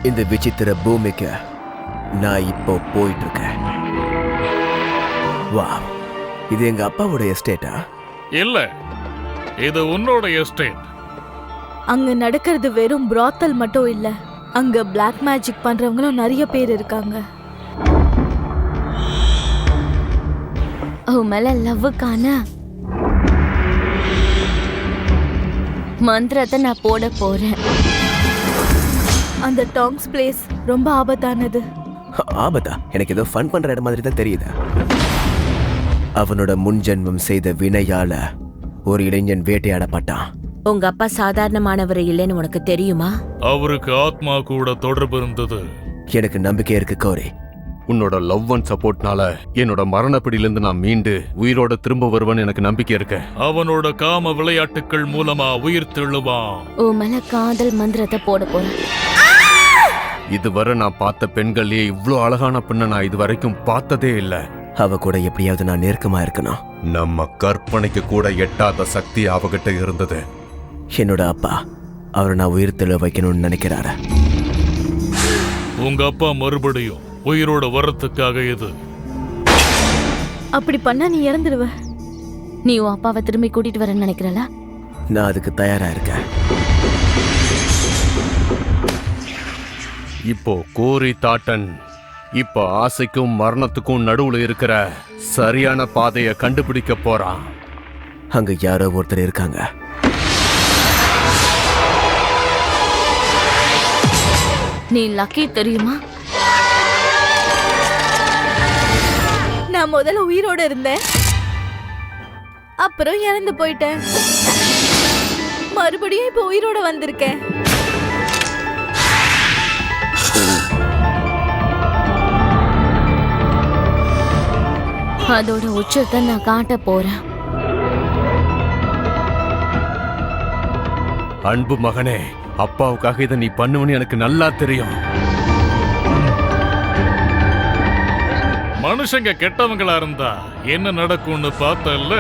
இந்த விசித்திர பூமிக்கு நான் இப்போ போயிட்டு இருக்கேன். வா, இது எங்க அப்பாவோட எஸ்டேட்டா? இல்ல, இது உன்னோட எஸ்டேட். அங்க நடக்கிறது வெறும் பிராத்தல் மட்டும் இல்ல, அங்க பிளாக் மேஜிக் பண்றவங்களும் நிறைய பேர் இருக்காங்க. உன் மேல லவ்வுக்கான மந்திரத்தை நான் போட போறேன். அந்த டாங்ஸ் பிளேஸ் ரொம்ப ஆபத்தானது. ஆபத்தா? எனக்கு ஏதோ ஃபன் பண்ற இடம் மாதிரி தான் தெரியுது. அவனோட முன்ஜென்மம் செய்த வினையால ஒரு இளைஞன் வேட்டையாடப்பட்டான். உங்க அப்பா சாதாரணமானவர் இல்லைன்னு உனக்கு தெரியுமா? அவருக்கு ஆத்மா கூட தொடர்பு இருந்தது. எனக்கு நம்பிக்கை இருக்கு கோரி. உன்னோட லவ் அண்ட் சப்போர்ட்னால என்னோட மரணப்பிடியிலிருந்து நான் மீண்டு உயிரோட திரும்ப வருவேன்னு எனக்கு நம்பிக்கை இருக்கு. அவனோட காம விளையாட்டுக்கள் மூலமா உயிர் தெழுவான். உன் மேல காதல் மந்திரத்தை போட போறேன். இதுவரை நான் பார்த்த பெண்கள்லயே இவ்ளோ அழகான பெண்ணை நான் இது வரைக்கும் பார்த்ததே இல்ல. அவ கூட எப்படியாவது நான் நெருக்கமா இருக்கணும். நம்ம கற்பனைக்கு கூட எட்டாத சக்தி அவகிட்ட இருந்தது. என்னோட அப்பா அவரை நான் உயிர் தெளிவ வைக்கணும்னு நினைக்கிறாரு. உங்க அப்பா மறுபடியும் உயிரோட வரத்துக்காக இது. அப்படி பண்ணா நீ இறந்துடுவ. நீ உன் அப்பாவை திரும்பி கூட்டிட்டு வரேன்னு நினைக்கிறல? நான் அதுக்கு தயாரா இருக்கேன். இப்போ கோரி தாட்டன் இப்போ ஆசைக்கும் மரணத்துக்கும் நடுவுல இருக்கிற சரியான பாதையை கண்டுபிடிக்க போறான். அங்க யாரோ ஒருத்தர் இருக்காங்க. நீ லக்கி தெரியுமா? நான் முதல்ல உயிரோட இருந்தேன், அப்புறம் இறந்து போயிட்டேன். மறுபடியும் இப்ப உயிரோட வந்திருக்கேன். அதோட உச்சத்தை நான் காட்ட போறேன். அன்பு மகனே, அப்பாவுக்காக இதை நீ பண்ணுவன்னு எனக்கு நல்லா தெரியும். மனுஷங்க கெட்டவங்களா இருந்தா என்ன நடக்கும்னு பார்த்தல்ல?